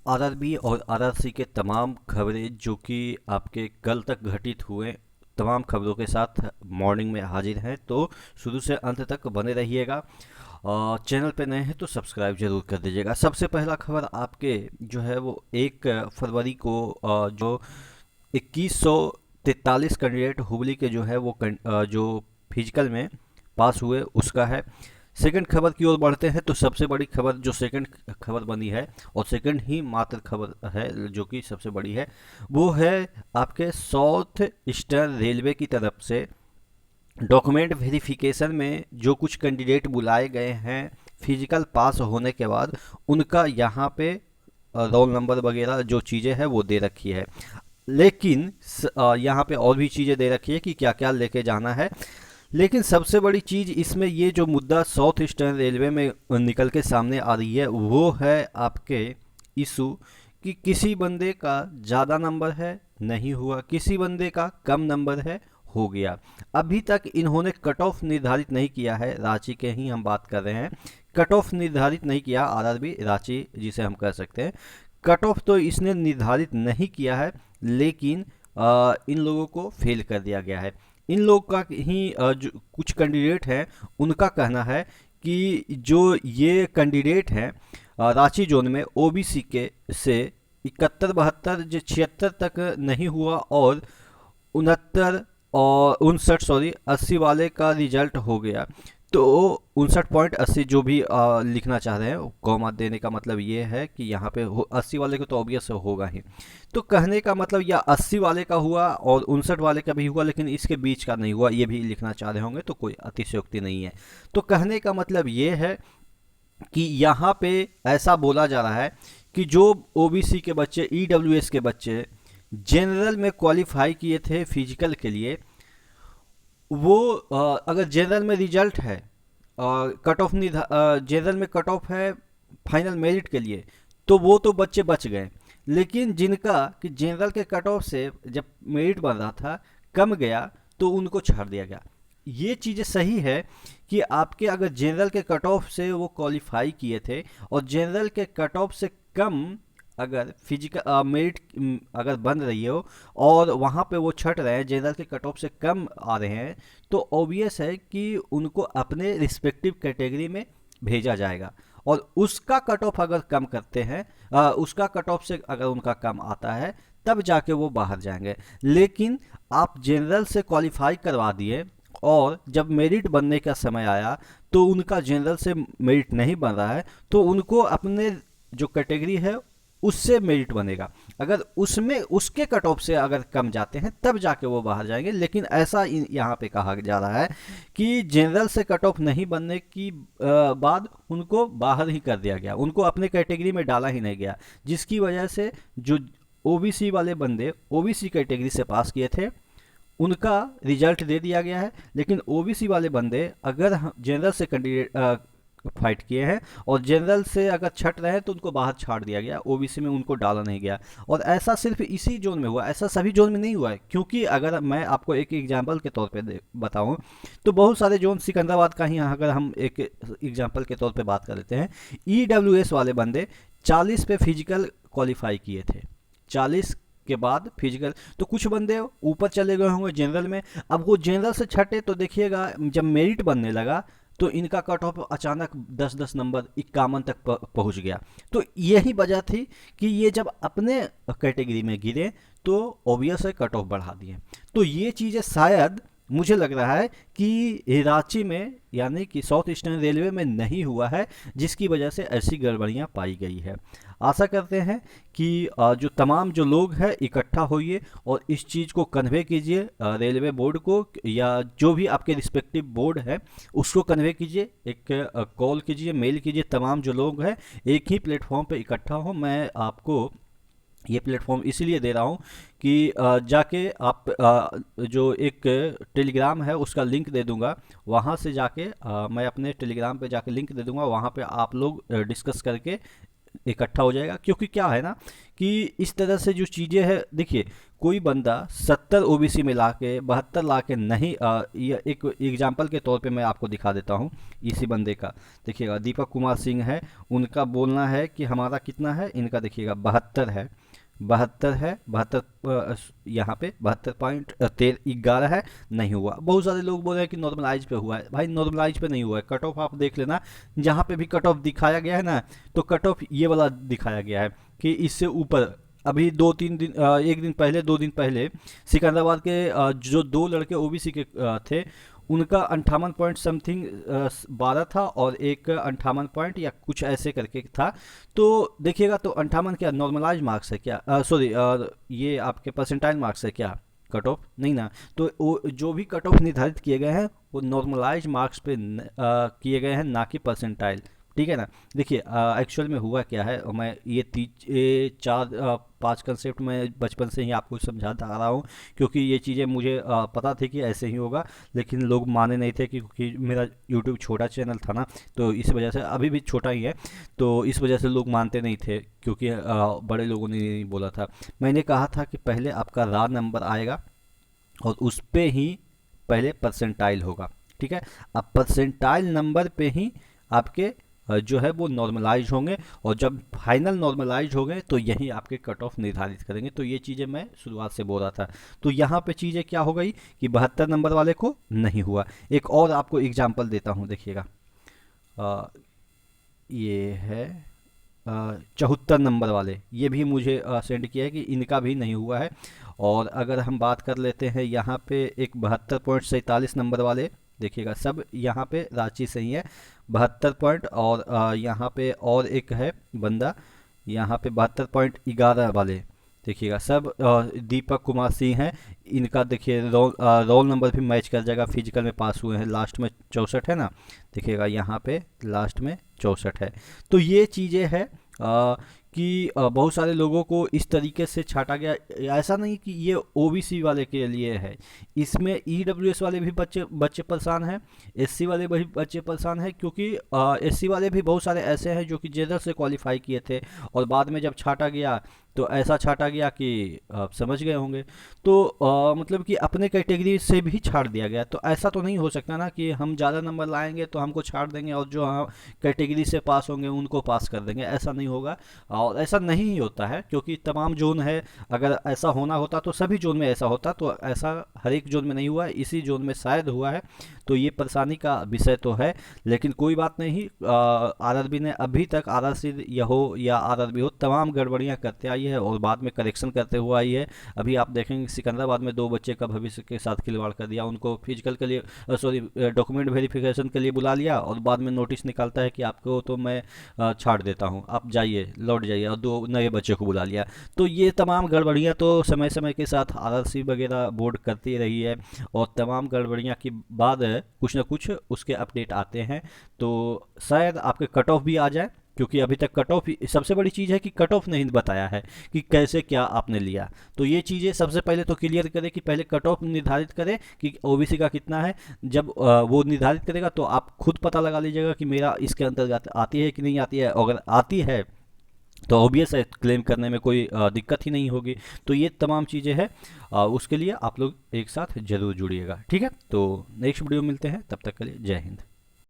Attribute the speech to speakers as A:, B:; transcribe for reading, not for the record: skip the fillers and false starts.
A: RRB और RRC के तमाम खबरें जो कि आपके कल तक घटित हुए तमाम खबरों के साथ मॉर्निंग में हाजिर हैं, तो शुरू से अंत तक बने रहिएगा। चैनल पे नए हैं तो सब्सक्राइब जरूर कर दीजिएगा। सबसे पहला खबर आपके जो है वो 1 फरवरी को जो 2143 कैंडिडेट हुबली के जो है वो जो फिजिकल में पास हुए उसका है। सेकंड खबर की ओर बढ़ते हैं तो सबसे बड़ी खबर जो सेकंड खबर बनी है और सेकंड ही मात्र खबर है जो कि सबसे बड़ी है, वो है आपके साउथ ईस्टर्न रेलवे की तरफ से डॉक्यूमेंट वेरिफिकेशन में जो कुछ कैंडिडेट बुलाए गए हैं फिजिकल पास होने के बाद, उनका यहाँ पे रोल नंबर वगैरह जो चीज़ें हैं वो दे रखी है। लेकिन यहाँ पे और भी चीज़ें दे रखी है कि क्या क्या लेके जाना है। लेकिन सबसे बड़ी चीज़ इसमें ये जो मुद्दा साउथ ईस्टर्न रेलवे में निकल के सामने आ रही है वो है आपके इशू कि किसी बंदे का ज़्यादा नंबर है नहीं हुआ, किसी बंदे का कम नंबर है हो गया। अभी तक इन्होंने कट ऑफ निर्धारित नहीं किया है, रांची के ही हम बात कर रहे हैं। कट ऑफ निर्धारित नहीं किया आरआरबी रांची जिसे हम कह सकते हैं, कट ऑफ तो इसने निर्धारित नहीं किया है, लेकिन इन लोगों को फेल कर दिया गया है। इन लोग का ही जो कुछ कैंडिडेट हैं उनका कहना है कि जो ये कैंडिडेट हैं रांची जोन में ओबीसी के से 71 72 जो 76 तक नहीं हुआ और 69 और 59 सॉरी 80 वाले का रिजल्ट हो गया, तो 59.80 जो भी लिखना चाह रहे हैं, कॉमा देने का मतलब ये है कि यहाँ पे 80 वाले को तो ऑब्वियस होगा ही। तो कहने का मतलब या 80 वाले का हुआ और 59 वाले का भी हुआ लेकिन इसके बीच का नहीं हुआ, ये भी लिखना चाह रहे होंगे, तो कोई अतिशयोक्ति नहीं है। तो कहने का मतलब ये है कि यहाँ पे ऐसा बोला जा रहा है कि जो ओबीसी के बच्चे ईडब्ल्यूएस के बच्चे जनरल में क्वालिफाई किए थे फिजिकल के लिए, वो अगर जनरल में रिजल्ट है कट ऑफ जनरल में कट ऑफ है फाइनल मेरिट के लिए, तो वो तो बच्चे बच गए। लेकिन जिनका कि जनरल के कट ऑफ से जब मेरिट बन रहा था कम गया तो उनको छाड़ दिया गया। ये चीज़ें सही है कि आपके अगर जनरल के कट ऑफ से वो क्वालिफाई किए थे और जनरल के कट ऑफ से कम अगर फिजिकल मेरिट अगर बन रही हो और वहाँ पे वो छट रहे हैं जनरल के कट ऑफ से कम आ रहे हैं, तो ऑब्वियस है कि उनको अपने रिस्पेक्टिव कैटेगरी में भेजा जाएगा। और उसका कट ऑफ अगर कम करते हैं उसका कट ऑफ से अगर उनका कम आता है तब जाके वो बाहर जाएंगे। लेकिन आप जनरल से क्वालिफाई करवा दिए और जब मेरिट बनने का समय आया तो उनका जनरल से मेरिट नहीं बन रहा है, तो उनको अपने जो कैटेगरी है उससे मेरिट बनेगा। अगर उसमें उसके कट ऑफ से अगर कम जाते हैं तब जाके वो बाहर जाएंगे। लेकिन ऐसा यहाँ पे कहा जा रहा है कि जनरल से कट ऑफ नहीं बनने की बाद उनको बाहर ही कर दिया गया, उनको अपने कैटेगरी में डाला ही नहीं गया, जिसकी वजह से जो ओबीसी वाले बंदे ओबीसी कैटेगरी से पास किए थे उनका रिजल्ट दे दिया गया है। लेकिन ओबीसी वाले बंदे अगर जनरल से कैंडिडेट फाइट किए हैं और जनरल से अगर छट रहे हैं तो उनको बाहर छाड़ दिया गया, ओबीसी में उनको डाला नहीं गया। और ऐसा सिर्फ इसी जोन में हुआ, ऐसा सभी जोन में नहीं हुआ है। क्योंकि अगर मैं आपको एक एग्जांपल के तौर पे बताऊं तो बहुत सारे जोन, सिकंदराबाद का ही अगर हम एक एग्जांपल के तौर पे बात कर लेते हैं, ईडब्ल्यूएस वाले बंदे 40 पे फिजिकल क्वालिफाई किए थे, 40 के बाद फिजिकल, तो कुछ बंदे ऊपर चले गए होंगे जनरल में। अब वो जनरल से छटे तो देखिएगा जब मेरिट बनने लगा तो इनका कट ऑफ अचानक 10-10 नंबर 51 तक पहुंच गया। तो यही वजह थी कि ये जब अपने कैटेगरी में गिरे तो ऑब्वियस है कट ऑफ बढ़ा दिए। तो ये चीज़ें शायद मुझे लग रहा है कि रांची में यानी कि साउथ ईस्टर्न रेलवे में नहीं हुआ है, जिसकी वजह से ऐसी गड़बड़ियां पाई गई है। आशा करते हैं कि जो तमाम जो लोग हैं इकट्ठा होइए और इस चीज़ को कन्वे कीजिए रेलवे बोर्ड को, या जो भी आपके रिस्पेक्टिव बोर्ड है उसको कन्वे कीजिए, एक कॉल कीजिए, मेल कीजिए। तमाम जो लोग हैं एक ही प्लेटफॉर्म पे इकट्ठा हो। मैं आपको ये प्लेटफॉर्म इसीलिए दे रहा हूँ कि जाके आप जो एक टेलीग्राम है उसका लिंक दे दूंगा, वहाँ से जाके मैं अपने टेलीग्राम पे जाके लिंक दे दूंगा, वहाँ पे आप लोग डिस्कस करके इकट्ठा हो जाएगा। क्योंकि क्या है ना कि इस तरह से जो चीज़ें हैं, देखिए कोई बंदा 70 ओबीसी में ला के 72 ला के नहीं, ये एक एग्जाम्पल के तौर पे मैं आपको दिखा देता हूँ इसी बंदे का। देखिएगा दीपक कुमार सिंह है, उनका बोलना है कि हमारा कितना है, इनका देखिएगा 72 है, 72 है, 72 यहाँ पे 72.11 है, नहीं हुआ। बहुत सारे लोग बोल रहे हैं कि नॉर्मलाइज पे हुआ है। भाई नॉर्मलाइज पे नहीं हुआ है, कट ऑफ आप देख लेना, जहाँ पे भी कट ऑफ दिखाया गया है ना, तो कट ऑफ ये वाला दिखाया गया है कि इससे ऊपर। अभी 2-3 दिन, एक दिन पहले 2 दिन पहले सिकंदराबाद के जो 2 लड़के ओबीसी के थे, उनका 58 पॉइंट समथिंग 12 था, और एक 58 पॉइंट या कुछ ऐसे करके था। तो देखिएगा, तो 58 क्या नॉर्मलाइज मार्क्स है क्या, सॉरी ये आपके परसेंटाइल मार्क्स है क्या, कट ऑफ नहीं ना। तो वो जो भी कट ऑफ निर्धारित किए गए हैं वो नॉर्मलाइज मार्क्स पे किए गए हैं, ना कि परसेंटाइल, ठीक है ना। देखिए एक्चुअल में हुआ क्या है, और मैं ये 4-5 कंसेप्ट मैं बचपन से ही आपको समझाता आ रहा हूँ, क्योंकि ये चीज़ें मुझे पता थी कि ऐसे ही होगा, लेकिन लोग माने नहीं थे क्योंकि मेरा यूट्यूब छोटा चैनल था ना, तो इस वजह से, अभी भी छोटा ही है, तो इस वजह से लोग मानते नहीं थे, क्योंकि बड़े लोगों ने नहीं बोला था। मैंने कहा था कि पहले आपका रा नंबर आएगा और उस पे ही पहले परसेंटाइल होगा, ठीक है। अब परसेंटाइल नंबर पे ही आपके जो है वो नॉर्मलाइज होंगे, और जब फाइनल नॉर्मलाइज हो गए तो यही आपके कट ऑफ निर्धारित करेंगे। तो ये चीज़ें मैं शुरुआत से बोल रहा था। तो यहाँ पे चीज़ें क्या हो गई कि 72 नंबर वाले को नहीं हुआ। एक और आपको एग्जांपल देता हूँ, देखिएगा ये है 74 नंबर वाले, ये भी मुझे सेंड किया है कि इनका भी नहीं हुआ है। और अगर हम बात कर लेते हैं यहाँ पे एक 72.47 नंबर वाले, देखिएगा सब यहाँ पे रांची से ही है 72 पॉइंट, और यहाँ पे और एक है बंदा यहाँ पे 72.11 वाले, देखिएगा सब दीपक कुमार सिंह हैं। इनका देखिए रोल नंबर भी मैच कर जाएगा, फिजिकल में पास हुए हैं, लास्ट में 64 है ना, देखिएगा यहाँ पे लास्ट में 64 है। तो ये चीज़ें हैं कि बहुत सारे लोगों को इस तरीके से छांटा गया। ऐसा नहीं कि ये ओबीसी वाले के लिए है, इसमें ईडब्ल्यूएस वाले भी बच्चे परेशान हैं, एससी वाले भी बच्चे परेशान हैं, क्योंकि एससी वाले भी बहुत सारे ऐसे हैं जो कि जनरल से क्वालिफाई किए थे, और बाद में जब छांटा गया तो ऐसा छांटा गया कि आप समझ गए होंगे। तो मतलब कि अपने कैटेगरी से भी छाड़ दिया गया। तो ऐसा तो नहीं हो सकता ना कि हम ज़्यादा नंबर लाएंगे तो हमको छाड़ देंगे, और जो हम कैटेगरी से पास होंगे उनको पास कर देंगे, ऐसा नहीं होगा। और ऐसा नहीं ही होता है, क्योंकि तमाम जोन है, अगर ऐसा होना होता तो सभी जोन में ऐसा होता, तो ऐसा हर एक जोन में नहीं हुआ है, इसी जोन में शायद हुआ है। तो ये परेशानी का विषय तो है, लेकिन कोई बात नहीं। आरआरबी ने अभी तक, आरआरसी हो या आरआरबी हो, तमाम गड़बड़ियां करते आई है और बाद में करेक्शन करते हुए आई है। अभी आप देखेंगे सिकंदराबाद में 2 बच्चे का भविष्य के साथ खिलवाड़ कर दिया, उनको फिजिकल के लिए, सॉरी डॉक्यूमेंट वेरिफिकेशन के लिए बुला लिया, और बाद में नोटिस निकालता है कि आपको तो मैं छाड़ देता हूँ, आप जाइए, लौट जाइए, और 2 नए बच्चे को बुला लिया। तो ये तमाम गड़बड़ियाँ तो समय समय के साथ आरआरसी वगैरह बोर्ड करती रही है, और तमाम गड़बड़ियाँ के बाद कुछ ना कुछ उसके अपडेट आते हैं। तो शायद आपके कट ऑफ भी आ जाए, क्योंकि अभी तक कट ऑफ, सबसे बड़ी चीज़ है कि कट ऑफ नहीं बताया है कि कैसे क्या आपने लिया। तो ये चीज़ें सबसे पहले तो क्लियर करें कि पहले कट ऑफ निर्धारित करें कि ओबीसी का कितना है। जब वो निर्धारित करेगा तो आप खुद पता लगा लीजिएगा कि मेरा इसके अंतर्गत आती है कि नहीं आती है। अगर आती है तो ऑब्वियस है, क्लेम करने में कोई दिक्कत ही नहीं होगी। तो ये तमाम चीज़ें हैं, उसके लिए आप लोग एक साथ ज़रूर जुड़िएगा, ठीक है। तो नेक्स्ट वीडियो मिलते हैं, तब तक के लिए जय हिंद।